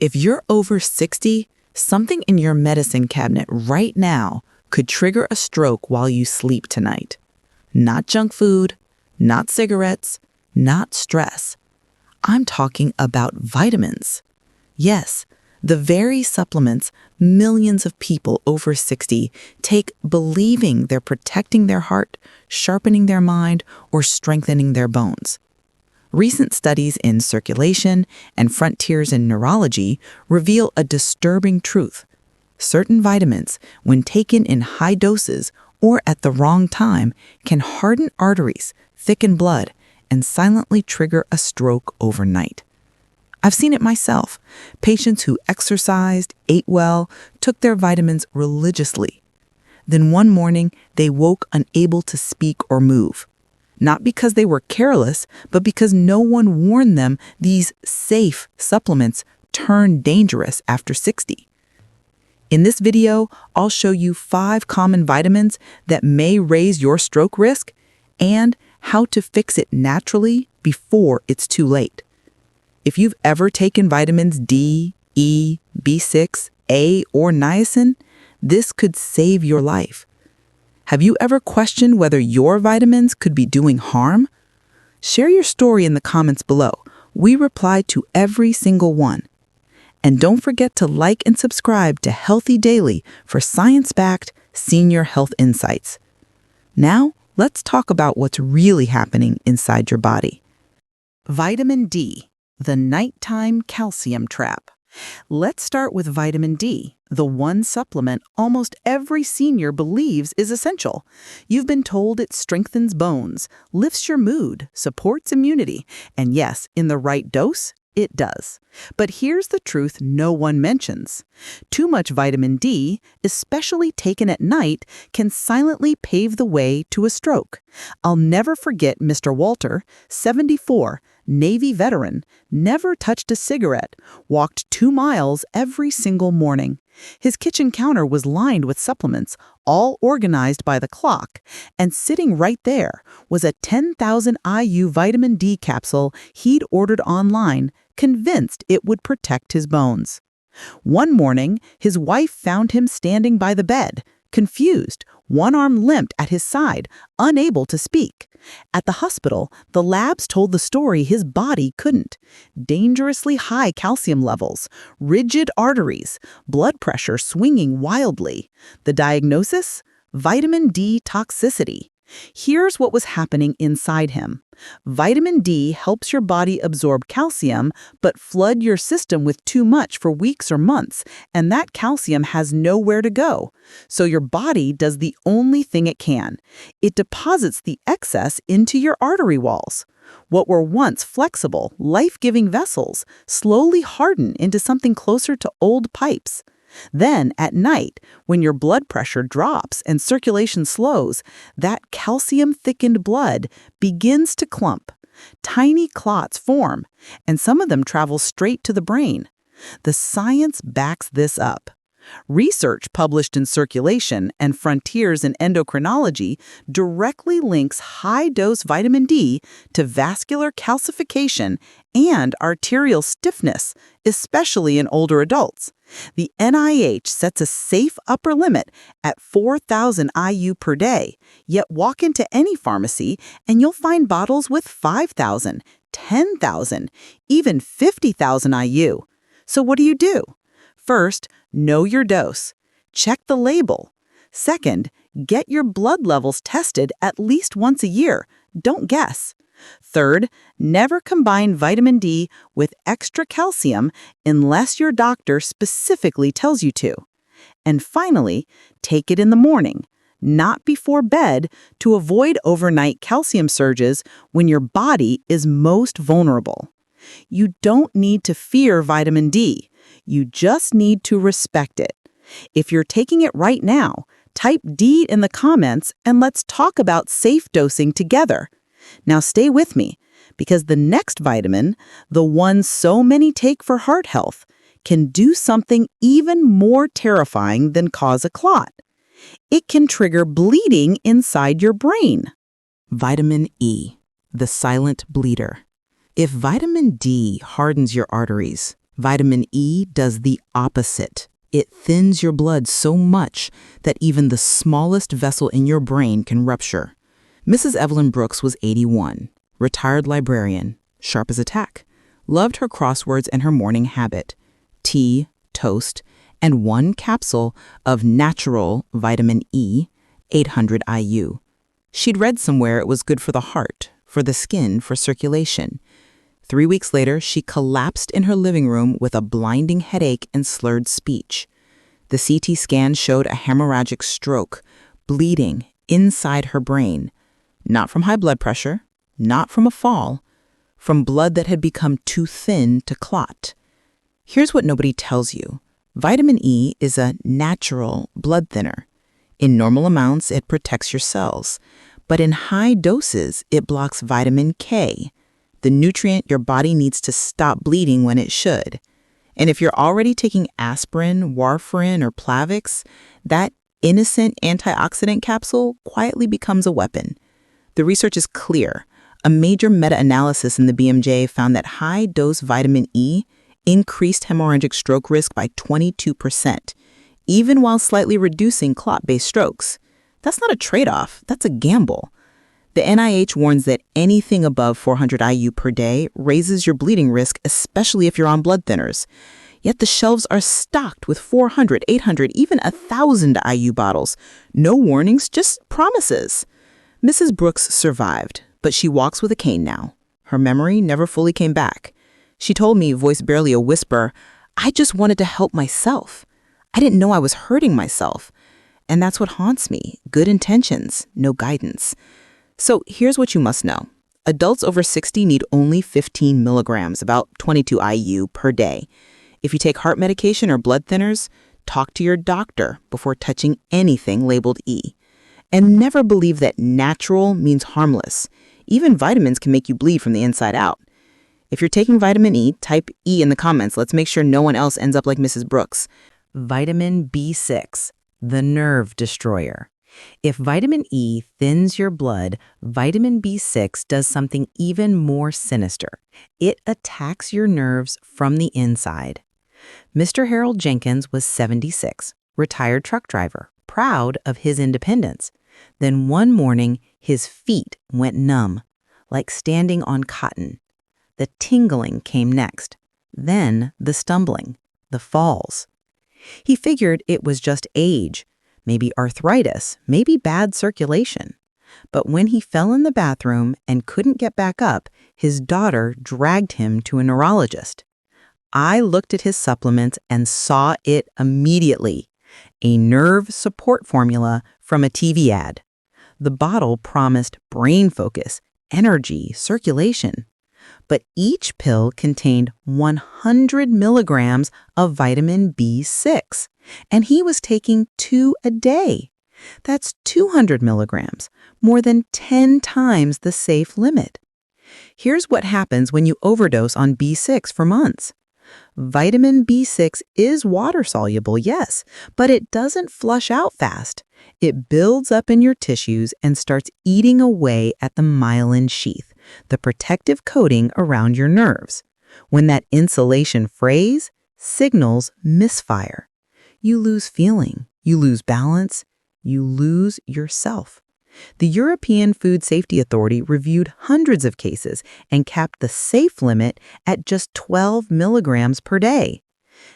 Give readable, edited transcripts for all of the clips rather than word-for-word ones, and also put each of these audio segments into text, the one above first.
If you're over 60, something in your medicine cabinet right now could trigger a stroke while you sleep tonight. Not junk food, not cigarettes, not stress. I'm talking about vitamins. Yes, the very supplements millions of people over 60 take believing they're protecting their heart, sharpening their mind, or strengthening their bones. Recent studies in Circulation and Frontiers in Neurology reveal a disturbing truth. Certain vitamins, when taken in high doses or at the wrong time, can harden arteries, thicken blood, and silently trigger a stroke overnight. I've seen it myself. Patients who exercised, ate well, took their vitamins religiously. Then one morning, they woke unable to speak or move. Not because they were careless, but because no one warned them these safe supplements turn dangerous after 60. In this video, I'll show you 5 common vitamins that may raise your stroke risk and how to fix it naturally before it's too late. If you've ever taken vitamins D, E, B6, A, or niacin, this could save your life. Have you ever questioned whether your vitamins could be doing harm? Share your story in the comments below. We reply to every single one. And don't forget to like and subscribe to Healthy Daily for science-backed senior health insights. Now, let's talk about what's really happening inside your body. Vitamin D, the nighttime calcium trap. Let's start with vitamin D, the one supplement almost every senior believes is essential. You've been told it strengthens bones, lifts your mood, supports immunity, and yes, in the right dose, it does. But here's the truth no one mentions. Too much vitamin D, especially taken at night, can silently pave the way to a stroke. I'll never forget Mr. Walter, 74, Navy veteran, never touched a cigarette, walked 2 miles every single morning. His kitchen counter was lined with supplements, all organized by the clock, and sitting right there was a 10,000 IU vitamin D capsule he'd ordered online, convinced it would protect his bones. One morning, his wife found him standing by the bed, confused, one arm limped at his side, unable to speak. At the hospital, the labs told the story his body couldn't. Dangerously high calcium levels, rigid arteries, blood pressure swinging wildly. The diagnosis? Vitamin D toxicity. Here's what was happening inside him. Vitamin D helps your body absorb calcium, but flood your system with too much for weeks or months, and that calcium has nowhere to go. So your body does the only thing it can. It deposits the excess into your artery walls. What were once flexible, life-giving vessels slowly harden into something closer to old pipes. Then, at night, when your blood pressure drops and circulation slows, that calcium-thickened blood begins to clump. Tiny clots form, and some of them travel straight to the brain. The science backs this up. Research published in Circulation and Frontiers in Endocrinology directly links high-dose vitamin D to vascular calcification and arterial stiffness, especially in older adults. The NIH sets a safe upper limit at 4,000 IU per day, yet walk into any pharmacy and you'll find bottles with 5,000, 10,000, even 50,000 IU. So what do? First, know your dose. Check the label. Second, get your blood levels tested at least once a year. Don't guess. Third, never combine vitamin D with extra calcium unless your doctor specifically tells you to. And finally, take it in the morning, not before bed, to avoid overnight calcium surges when your body is most vulnerable. You don't need to fear vitamin D. You just need to respect it. If you're taking it right now, type D in the comments and let's talk about safe dosing together. Now stay with me, because the next vitamin, the one so many take for heart health, can do something even more terrifying than cause a clot. It can trigger bleeding inside your brain. Vitamin E, the silent bleeder. If vitamin D hardens your arteries, Vitamin E does the opposite. It thins your blood so much that even the smallest vessel in your brain can rupture. Mrs. Evelyn Brooks was 81, retired librarian, sharp as a tack, loved her crosswords and her morning habit, tea, toast, and one capsule of natural vitamin E, 800 IU. She'd read somewhere it was good for the heart, for the skin, for circulation. 3 weeks later, she collapsed in her living room with a blinding headache and slurred speech. The CT scan showed a hemorrhagic stroke, bleeding inside her brain. Not from high blood pressure, not from a fall, from blood that had become too thin to clot. Here's what nobody tells you. Vitamin E is a natural blood thinner. In normal amounts, it protects your cells. But in high doses, it blocks vitamin K, the nutrient your body needs to stop bleeding when it should. And if you're already taking aspirin, warfarin, or Plavix, that innocent antioxidant capsule quietly becomes a weapon. The research is clear. A major meta-analysis in the BMJ found that high-dose vitamin E increased hemorrhagic stroke risk by 22%, even while slightly reducing clot-based strokes. That's not a trade-off, that's a gamble. The NIH warns that anything above 400 IU per day raises your bleeding risk, especially if you're on blood thinners. Yet the shelves are stocked with 400, 800, even 1,000 IU bottles. No warnings, just promises. Mrs. Brooks survived, but she walks with a cane now. Her memory never fully came back. She told me, voice barely a whisper, "I just wanted to help myself. I didn't know I was hurting myself." And that's what haunts me. Good intentions, no guidance. So here's what you must know. Adults over 60 need only 15 milligrams, about 22 IU per day. If you take heart medication or blood thinners, talk to your doctor before touching anything labeled E. And never believe that natural means harmless. Even vitamins can make you bleed from the inside out. If you're taking vitamin E, type E in the comments. Let's make sure no one else ends up like Mrs. Brooks. Vitamin B6, the nerve destroyer. If vitamin E thins your blood, vitamin B6 does something even more sinister. It attacks your nerves from the inside. Mr. Harold Jenkins was 76, retired truck driver, proud of his independence. Then one morning, his feet went numb, like standing on cotton. The tingling came next, then the stumbling, the falls. He figured it was just age, maybe arthritis, maybe bad circulation. But when he fell in the bathroom and couldn't get back up, his daughter dragged him to a neurologist. I looked at his supplements and saw it immediately. A nerve support formula from a TV ad. The bottle promised brain focus, energy, circulation. But each pill contained 100 milligrams of vitamin B6, and he was taking 2 a day. That's 200 milligrams, more than 10 times the safe limit. Here's what happens when you overdose on B6 for months. Vitamin B6 is water-soluble, yes, but it doesn't flush out fast. It builds up in your tissues and starts eating away at the myelin sheath, the protective coating around your nerves. When that insulation frays, signals misfire. You lose feeling, you lose balance, you lose yourself. The European Food Safety Authority reviewed hundreds of cases and capped the safe limit at just 12 milligrams per day.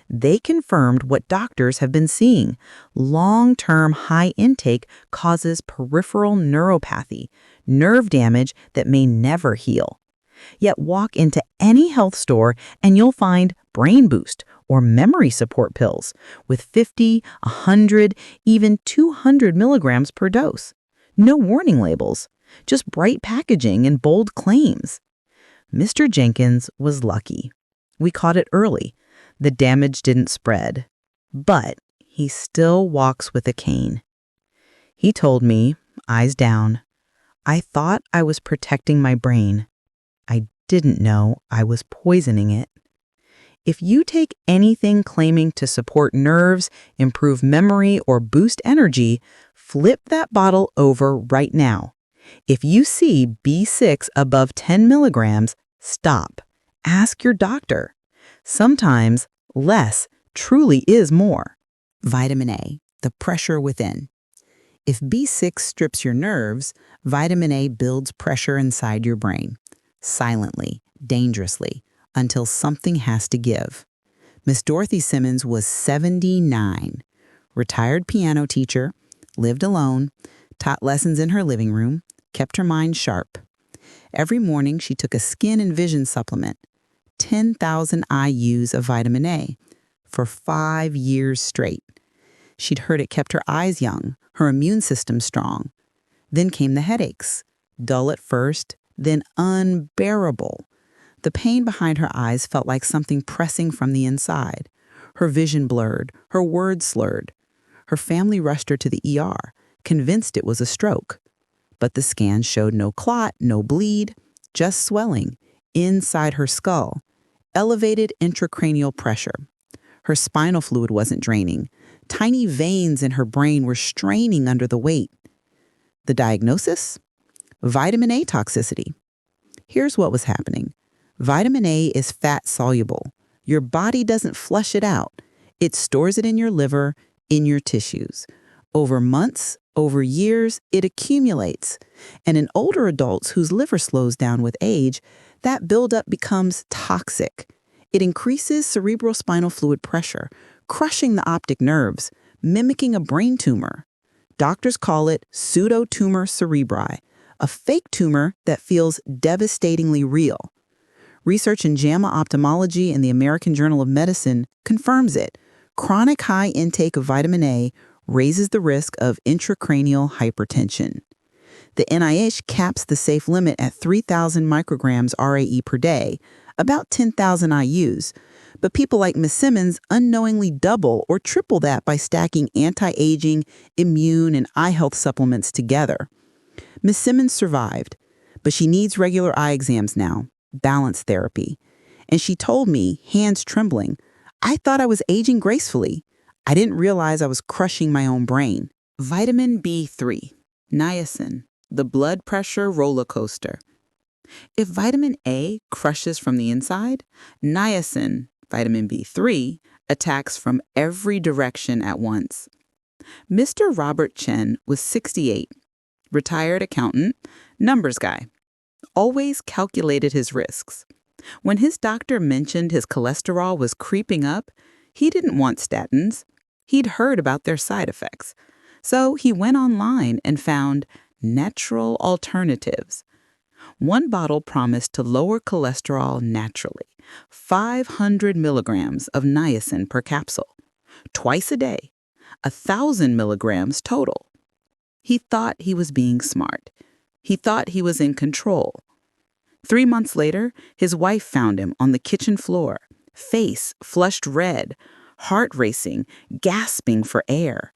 They confirmed what doctors have been seeing. Long-term high intake causes peripheral neuropathy, nerve damage that may never heal. Yet walk into any health store and you'll find Brain Boost or memory support pills with 50, 100, even 200 milligrams per dose. No warning labels, just bright packaging and bold claims. Mr. Jenkins was lucky. We caught it early. The damage didn't spread, but he still walks with a cane. He told me, eyes down, I thought I was protecting my brain. I didn't know I was poisoning it. If you take anything claiming to support nerves, improve memory, or boost energy, flip that bottle over right now. If you see B6 above 10 milligrams, stop. Ask your doctor. Sometimes less truly is more. Vitamin A, the pressure within. If B6 strips your nerves, vitamin A builds pressure inside your brain, silently, dangerously, until something has to give. Miss Dorothy Simmons was 79, retired piano teacher, lived alone, taught lessons in her living room, kept her mind sharp. Every morning she took a skin and vision supplement, 10,000 IUs of vitamin A, for 5 years straight. She'd heard it kept her eyes young, her immune system strong. Then came the headaches, dull at first, then unbearable. The pain behind her eyes felt like something pressing from the inside. Her vision blurred, her words slurred. Her family rushed her to the ER, convinced it was a stroke. But the scans showed no clot, no bleed, just swelling inside her skull, elevated intracranial pressure. Her spinal fluid wasn't draining. Tiny veins in her brain were straining under the weight. The diagnosis? Vitamin A toxicity. Here's what was happening. Vitamin A is fat soluble. Your body doesn't flush it out. It stores it in your liver, in your tissues. Over months, over years, it accumulates. And in older adults whose liver slows down with age, that buildup becomes toxic. It increases cerebrospinal fluid pressure, crushing the optic nerves, mimicking a brain tumor. Doctors call it pseudotumor cerebri, a fake tumor that feels devastatingly real. Research in JAMA Ophthalmology and the American Journal of Medicine confirms it. Chronic high intake of vitamin A raises the risk of intracranial hypertension. The NIH caps the safe limit at 3,000 micrograms RAE per day, about 10,000 IUs, but people like Ms. Simmons unknowingly double or triple that by stacking anti-aging, immune, and eye health supplements together. Ms. Simmons survived, but she needs regular eye exams now, balance therapy. And she told me, hands trembling, I thought I was aging gracefully. I didn't realize I was crushing my own brain. Vitamin B3, niacin, the blood pressure roller coaster. If vitamin A crushes from the inside, niacin, vitamin B3, attacks from every direction at once. Mr. Robert Chen was 68, retired accountant, numbers guy, always calculated his risks. When his doctor mentioned his cholesterol was creeping up, he didn't want statins. He'd heard about their side effects. So he went online and found natural alternatives. One bottle promised to lower cholesterol naturally, 500 milligrams of niacin per capsule, twice a day, 1,000 milligrams total. He thought he was being smart. He thought he was in control. 3 months later, his wife found him on the kitchen floor, face flushed red, heart racing, gasping for air.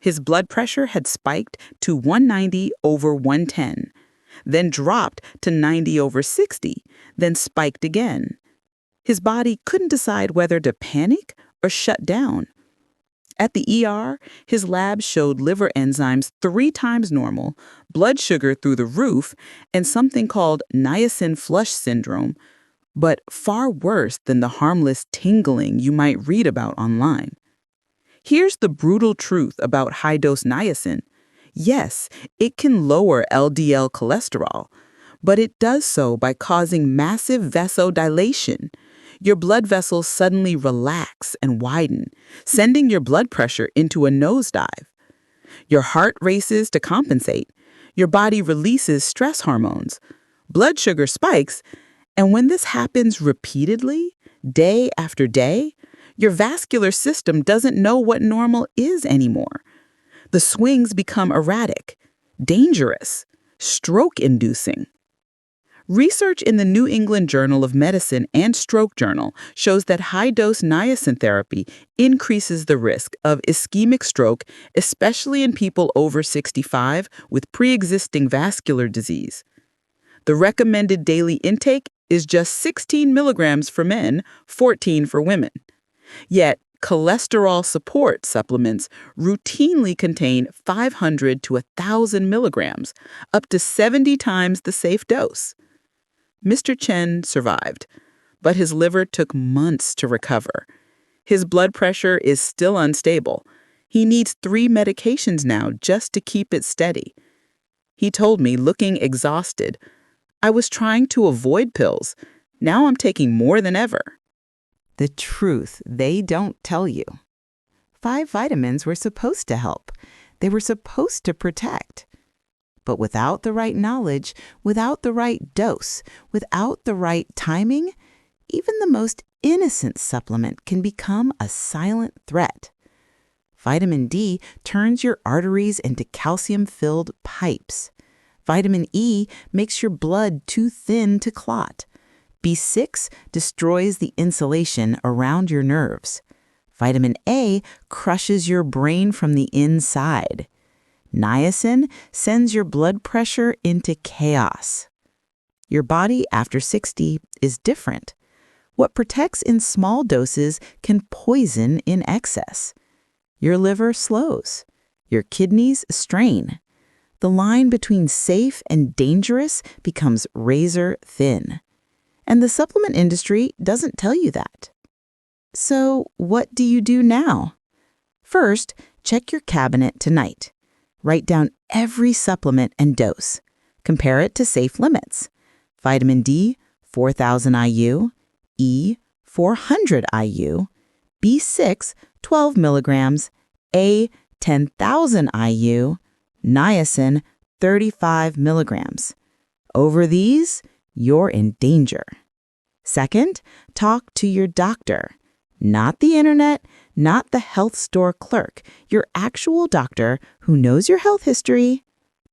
His blood pressure had spiked to 190 over 110, then dropped to 90 over 60, then spiked again. His body couldn't decide whether to panic or shut down. At the ER, his labs showed liver enzymes 3 times normal, blood sugar through the roof, and something called niacin flush syndrome, but far worse than the harmless tingling you might read about online. Here's the brutal truth about high-dose niacin. Yes, it can lower LDL cholesterol, but it does so by causing massive vasodilation. Your blood vessels suddenly relax and widen, sending your blood pressure into a nosedive. Your heart races to compensate. Your body releases stress hormones. Blood sugar spikes, and when this happens repeatedly, day after day, your vascular system doesn't know what normal is anymore. The swings become erratic, dangerous, stroke-inducing. Research in the New England Journal of Medicine and Stroke Journal shows that high-dose niacin therapy increases the risk of ischemic stroke, especially in people over 65 with pre-existing vascular disease. The recommended daily intake is just 16 milligrams for men, 14 for women. Yet, cholesterol support supplements routinely contain 500 to 1,000 milligrams, up to 70 times the safe dose. Mr. Chen survived, but his liver took months to recover. His blood pressure is still unstable. He needs 3 medications now just to keep it steady. He told me, looking exhausted, "I was trying to avoid pills. Now I'm taking more than ever." The truth they don't tell you. 5 vitamins were supposed to help. They were supposed to protect. But without the right knowledge, without the right dose, without the right timing, even the most innocent supplement can become a silent threat. Vitamin D turns your arteries into calcium-filled pipes. Vitamin E makes your blood too thin to clot. B6 destroys the insulation around your nerves. Vitamin A crushes your brain from the inside. Niacin sends your blood pressure into chaos. Your body after 60 is different. What protects in small doses can poison in excess. Your liver slows. Your kidneys strain. The line between safe and dangerous becomes razor thin. And the supplement industry doesn't tell you that. So what do you do now? First, check your cabinet tonight. Write down every supplement and dose. Compare it to safe limits. Vitamin D, 4,000 IU, E, 400 IU, B6, 12 milligrams, A, 10,000 IU, niacin, 35 milligrams. Over these, you're in danger. Second, talk to your doctor. Not the internet, not the health store clerk, your actual doctor who knows your health history.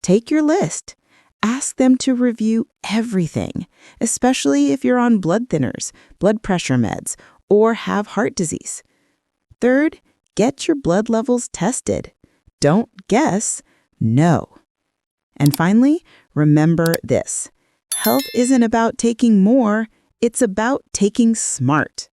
Take your list. Ask them to review everything, especially if you're on blood thinners, blood pressure meds, or have heart disease. Third, get your blood levels tested. Don't guess, know. And finally, remember this. Health isn't about taking more, it's about taking smart.